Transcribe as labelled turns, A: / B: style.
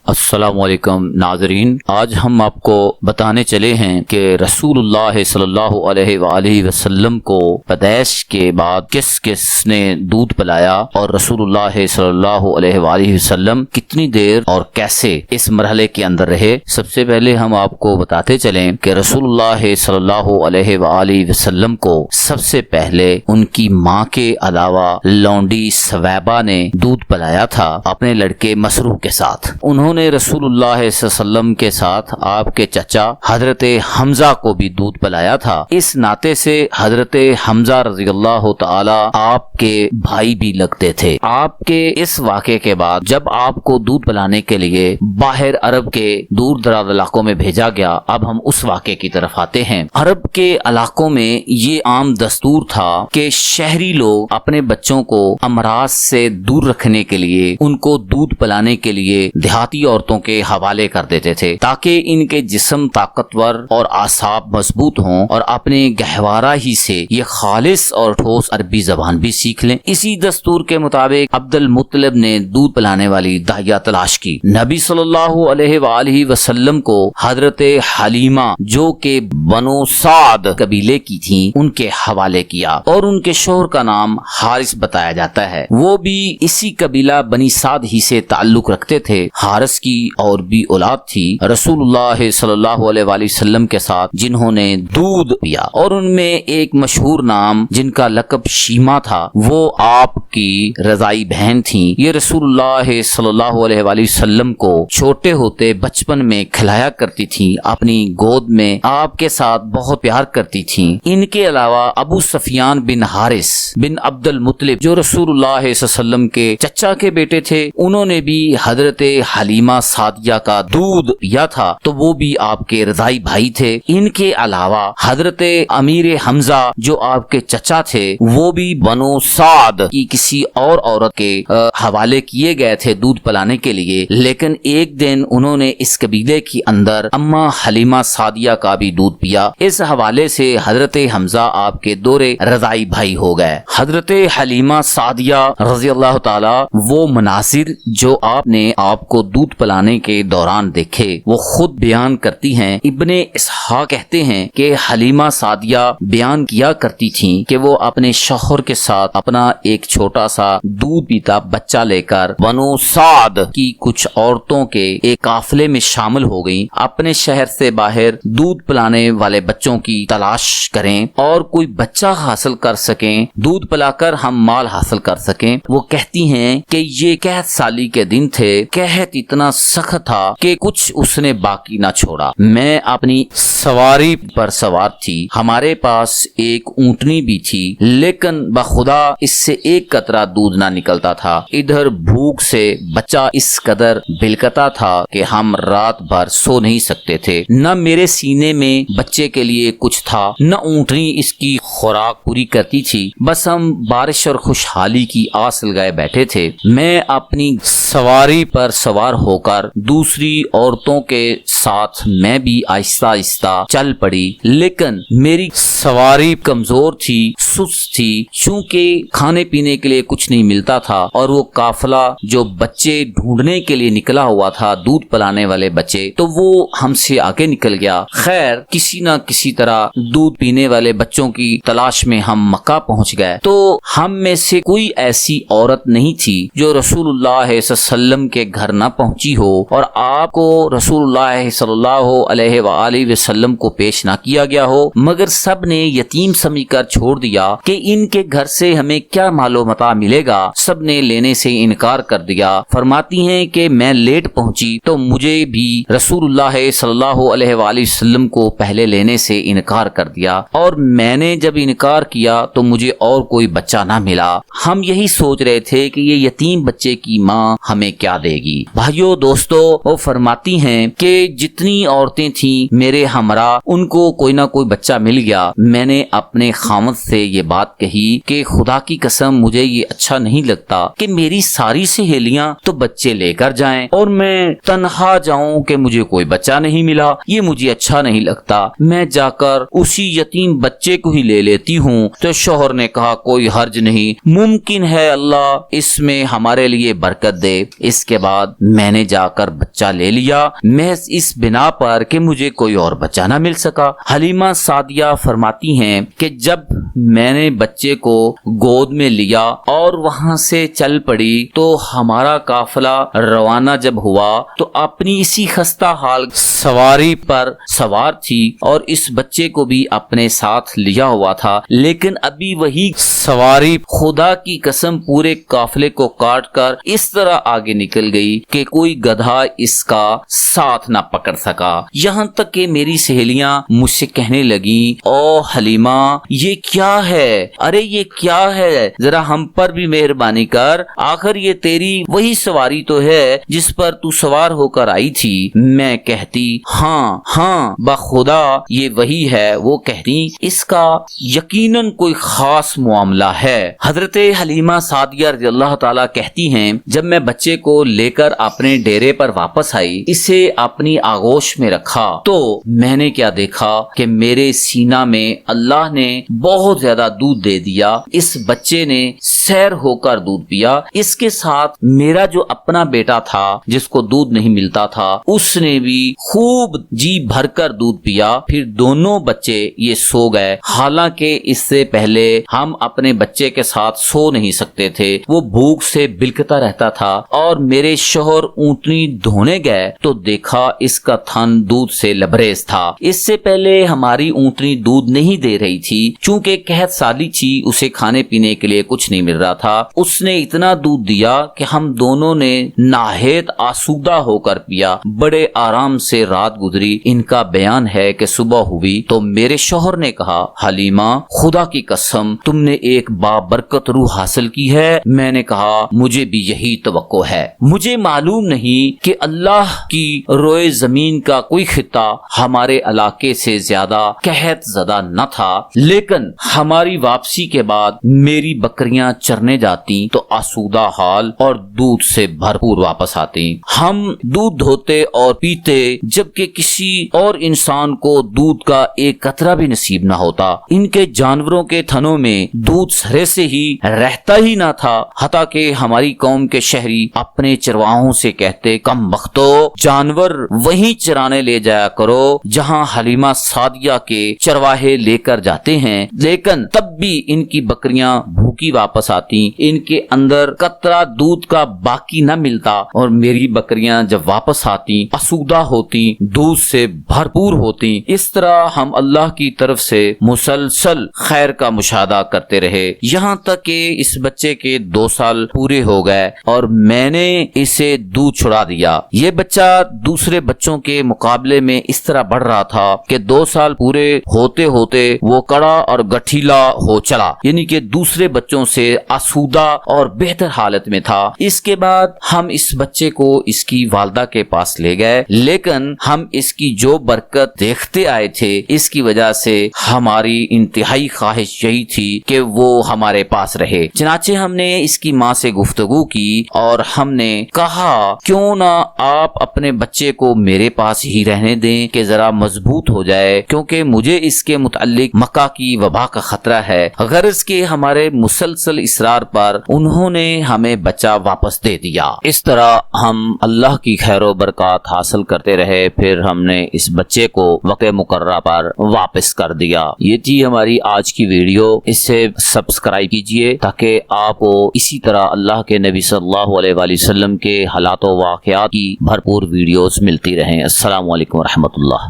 A: السلام علیکم ناظرین، آج ہم آپ کو بتانے چلے ہیں کہ رسول اللہ صلی اللہ علیہ وآلہ وسلم کو پیدائش کے بعد کس کس نے دودھ پلایا اور رسول اللہ صلی اللہ علیہ وآلہ وسلم کتنی دیر اور کیسے اس مرحلے کے اندر رہے۔ سب سے پہلے ہم آپ کو بتاتے چلیں کہ رسول اللہ صلی اللہ علیہ وآلہ وسلم کو سب سے پہلے ان کی ماں کے علاوہ لونڈی ثویبہ نے دودھ پلایا تھا اپنے لڑکے مسروح کے ساتھ۔ انہوں نے رسول اللہ صلی اللہ علیہ وسلم کے ساتھ آپ کے چچا حضرت حمزہ کو بھی دودھ پلایا تھا۔ اس ناطے سے حضرت حمزہ رضی اللہ تعالی آپ کے بھائی بھی لگتے تھے۔ آپ کے اس واقعے کے بعد جب آپ کو دودھ پلانے کے لیے باہر عرب کے دور دراز علاقوں میں بھیجا گیا، اب ہم اس واقعے کی طرف آتے ہیں۔ عرب کے علاقوں میں یہ عام دستور تھا کہ شہری لوگ اپنے بچوں کو امراض سے دور رکھنے کے لیے ان کو دودھ پلانے کے لیے دیہاتی عورتوں کے حوالے کر دیتے تھے تاکہ ان کے جسم طاقتور اور اعصاب مضبوط ہوں اور اپنے گہوارہ ہی سے یہ خالص اور ٹھوس عربی زبان بھی سیکھ لیں۔ اسی دستور کے مطابق عبد المطلب نے دودھ پلانے والی داہیہ تلاش کی۔ نبی صلی اللہ علیہ وآلہ وسلم کو حضرت حلیمہ جو کہ بنو سعد قبیلے کی تھیں ان کے حوالے کیا اور ان کے شوہر کا نام حارث بتایا جاتا ہے۔ وہ بھی اسی قبیلہ بنی سعد ہی سے تعلق رکھتے تھے۔ حارث کی اور بھی اولاد تھی رسول اللہ صلی اللہ علیہ وآلہ وسلم کے ساتھ جنہوں نے دودھ پیا، اور ان میں ایک مشہور نام جن کا لقب شیما تھا وہ آپ کی رضائی بہن تھیں۔ یہ رسول اللہ صلی اللہ علیہ وآلہ وسلم کو چھوٹے ہوتے بچپن میں کھلایا کرتی تھیں، اپنی گود میں آپ کے ساتھ بہت پیار کرتی تھیں۔ ان کے علاوہ ابو سفیان بن حارث بن عبد المطلب جو رسول اللہ صلی اللہ علیہ وسلم کے چچا کے بیٹے تھے، انہوں نے بھی حضرت حلیمہ سعدیہ کا دودھ پیا تھا، تو وہ بھی آپ کے رضائی بھائی تھے۔ ان کے علاوہ حضرت امیر حمزہ جو آپ کے چچا تھے وہ بھی بنو سعد کی کسی اور عورت کے حوالے کیے گئے تھے دودھ پلانے کے لیے، لیکن ایک دن انہوں نے اس قبیلے کی اندر اما حلیمہ سعدیہ کا بھی دودھ پیا۔ اس حوالے سے حضرت حمزہ آپ کے دورے رضائی بھائی ہو گئے۔ حضرت حلیمہ سعدیہ رضی اللہ تعالی وہ مناظر جو آپ نے آپ کو دودھ پلانے کے دوران دیکھے وہ خود بیان کرتی ہیں۔ ابن اسحاق کہتے ہیں کہ حلیمہ سعدیہ بیان کیا کرتی تھیں کہ وہ اپنے شوہر کے ساتھ اپنا ایک چھوٹا سا دودھ پیتا بچہ لے کر بنو سعد کی کچھ عورتوں کے ایک قافلے میں شامل ہو گئیں۔ اپنے شہر سے باہر دودھ پلانے والے بچوں کی تلاش کریں اور کوئی بچہ حاصل کر سکیں، دودھ پلا کر ہم مال حاصل کر سکیں۔ وہ کہتی ہیں کہ یہ قحط سالی کے دن تھے، قحط اتنا سخت تھا کہ کچھ اس نے باقی نہ چھوڑا۔ میں اپنی سواری پر سوار تھی، ہمارے پاس ایک اونٹنی بھی تھی، لیکن بخدا اس سے ایک قطرہ دودھ نہ نکلتا تھا۔ ادھر بھوک سے بچہ اس قدر بلکتا تھا کہ ہم رات بھر سو نہیں سکتے تھے۔ نہ میرے سینے میں بچے کے لیے کچھ تھا، نہ اونٹنی اس کی خوراک پوری کرتی تھی، بس ہم بارش اور خوشحالی کی آس لگائے بیٹھے تھے۔ میں اپنی سواری پر سوار ہو کر دوسری عورتوں کے ساتھ میں بھی آہستہ آہستہ چل پڑی، لیکن میری سواری کمزور تھی، سست تھی، چونکہ کھانے پینے کے لیے کچھ نہیں ملتا تھا، اور وہ قافلہ جو بچے ڈھونڈنے کے لیے نکلا ہوا تھا، دودھ پلانے والے بچے، تو وہ ہم سے آگے نکل گیا۔ خیر کسی نہ کسی طرح دودھ پینے والے بچوں کی تلاش میں ہم مکہ پہنچ گئے، تو ہم میں سے کوئی ایسی عورت نہیں تھی جو رسول اللہ صلی اللہ علیہ وسلم کے گھر نہ پہنچی ہو اور آپ کو رسول اللہ صلی اللہ علیہ وآلہ وسلم کو پیش نہ کیا گیا ہو، مگر سب نے یتیم سمجھ کر چھوڑ دیا کہ ان کے گھر سے ہمیں کیا مال و متاع ملے گا۔ سب نے لینے سے انکار کر دیا۔ فرماتی ہیں کہ میں لیٹ پہنچی تو مجھے بھی رسول اللہ صلی اللہ علیہ وآلہ وسلم کو پہلے لینے سے انکار کر دیا، اور میں نے جب انکار کیا تو مجھے اور کوئی بچہ نہ ملا۔ ہم یہی سوچ رہے تھے کہ یہ یتیم بچے کی ماں ہمیں کیا دے گی۔ بھائیو دوستو، وہ فرماتی ہیں کہ جتنی عورتیں تھیں میرے ہمراہ ان کو کوئی نہ کوئی بچہ مل گیا۔ میں نے اپنے خاوند سے یہ بات کہی کہ خدا کی قسم مجھے یہ اچھا نہیں لگتا کہ میری ساری سہیلیاں تو بچے لے کر جائیں اور میں تنہا جاؤں کہ مجھے کوئی بچہ نہیں ملا، یہ مجھے اچھا نہیں لگتا۔ میں جا کر اسی یتیم بچے کو ہی لے لیتی ہوں۔ تو شوہر نے کہا کہا کوئی حرج نہیں، ممکن ہے اللہ اس میں ہمارے لیے برکت دے۔ اس کے بعد میں نے جا کر بچہ لے لیا، محض اس بنا پر کہ مجھے کوئی اور بچہ نہ مل سکا۔ حلیمہ سعدیہ فرماتی ہیں کہ جب میں نے بچے کو گود میں لیا اور وہاں سے چل پڑی تو ہمارا قافلہ روانہ جب ہوا تو اپنی اسی خستہ حال سواری پر سوار تھی اور اس بچے کو بھی اپنے ساتھ لیا ہوا تھا، لیکن ابھی وہی سواری خدا کی قسم پورے قافلے کو کاٹ کر اس طرح آگے نکل گئی کہ کوئی گدھا اس کا ساتھ نہ پکڑ سکا۔ یہاں تک کہ میری سہیلیاں مجھ سے کہنے لگی او حلیمہ یہ کیا ہے، ارے یہ کیا ہے، ذرا ہم پر بھی مہربانی کر، آخر یہ تیری وہی سواری تو ہے جس پر تو سوار ہو کر آئی تھی۔ میں کہتی ہاں بخدا یہ وہی ہے۔ وہ کہتی اس کا یقیناً کوئی خاص معاملہ ہے۔ حضرت حلیمہ سعدیہ رضی اللہ تعالیٰ کہتی ہیں جب میں بچے کو لے کر اپنے ڈیرے پر واپس آئی، اسے اپنی آغوش میں رکھا تو میں نے کیا دیکھا کہ میرے سینہ میں اللہ نے بہت زیادہ دودھ دے دیا۔ اس بچے نے سیر ہو کر دودھ پیا، اس کے ساتھ میرا جو اپنا بیٹا تھا جس کو دودھ نہیں ملتا تھا اس نے بھی خوب جی بھر کر دودھ پیا۔ پھر دونوں بچے یہ سو گئے، حالانکہ اس سے پہلے ہم اپنے بچے کے ساتھ سو نہیں سکتے تھے، وہ بھوک سے بلکتا رہتا تھا۔ اور میرے شوہر اونٹنی دھونے گئے تو دیکھا اس کا تھن دودھ سے لبریز تھا۔ اس سے پہلے ہماری اونٹنی دودھ نہیں دے رہی تھی، چونکہ قحط سالی تھی، اسے کھانے پینے کے لیے کچھ نہیں مل رہا تھا۔ اس نے اتنا دودھ دیا کہ ہم دونوں نے نہایت آسودہ ہو کر پیا، بڑے آرام سے رات گزری۔ ان کا بیان ہے کہ صبح ہوئی تو میرے شوہر نے کہا حلیمہ خدا کی قسم تم نے ایک بابرکت روح حاصل کی ہے۔ میں نے کہا مجھے بھی یہی توقع ہے۔ مجھے معلوم نہیں کہ اللہ کی روئے زمین کا کوئی خطہ ہمارے علاقے سے زیادہ قحط زدہ نہ تھا، لیکن ہماری واپسی کے بعد میری بکریاں چرنے جاتی تو آسودہ حال اور دودھ سے بھرپور واپس آتی۔ ہم دودھ دھوتے اور پیتے جبکہ کسی اور انسان کو دودھ کا ایک قطرہ بھی نصیب نہ ہوتا۔ ان کے جانوروں کے تھنوں میں دودھ سرے سے ہی رہتا ہی نہ تھا، حتیٰ کہ ہماری قوم کے شہری اپنے چرواہوں سے کہتے کم بختو جانور وہیں چرانے لے جایا کرو جہاں حلیمہ سعدیہ کے چرواہے لے کر جاتے ہیں، لیکن تب بھی ان کی بکریاں بھوکی واپس آتی، ان کے اندر قطرہ دودھ کا باقی نہ ملتا اور میری بکریاں جب واپس آتی آسودہ ہوتی، دودھ سے بھرپور ہوتی۔ اس طرح ہم اللہ کی طرف سے مسلسل خیر کا مشاہدہ کرتے رہے، یہاں تک کہ اس بچے کے 2 سال پورے ہو گئے اور میں نے اسے دودھ چھڑا دیا۔ یہ بچہ دوسرے بچوں کے مقابلے میں اس طرح بڑھ رہا تھا کہ 2 سال پورے ہوتے ہوتے وہ کڑا اور گٹھیلا ہو چلا، یعنی کہ دوسرے بچوں سے آسودہ اور بہتر حالت میں تھا۔ اس کے بعد ہم اس بچے کو اس کی والدہ کے پاس لے گئے، لیکن ہم اس کی جو برکت دیکھتے آئے تھے اس کی وجہ سے ہماری انتہائی خواہش یہی تھی کہ وہ ہمارے پاس رہے۔ چنانچہ ہم نے اس کی ماں سے گفتگو کی اور ہم نے کہا کیوں نہ آپ اپنے بچے کو میرے پاس ہی رہنے دیں کہ ذرا مضبوط ہو جائے، کیونکہ مجھے اس کے متعلق مکہ کی وبا کا خطرہ ہے۔ غرض کے ہمارے مسلسل اصرار پر انہوں نے ہمیں بچہ واپس دے دیا۔ اس طرح ہم اللہ کی خیر و برکات حاصل کرتے رہے، پھر ہم نے اس بچے کو وقت مقررہ پر واپس کر دیا۔ یہ تھی ہماری آج کی ویڈیو، اسے سبسکرائب کیجئے تاکہ آپ کو اسی طرح اللہ کے نبی صلی اللہ علیہ وآلہ وسلم کے حالات و واقعات کی بھرپور ویڈیوز ملتی رہیں۔ السلام علیکم ورحمۃ اللہ۔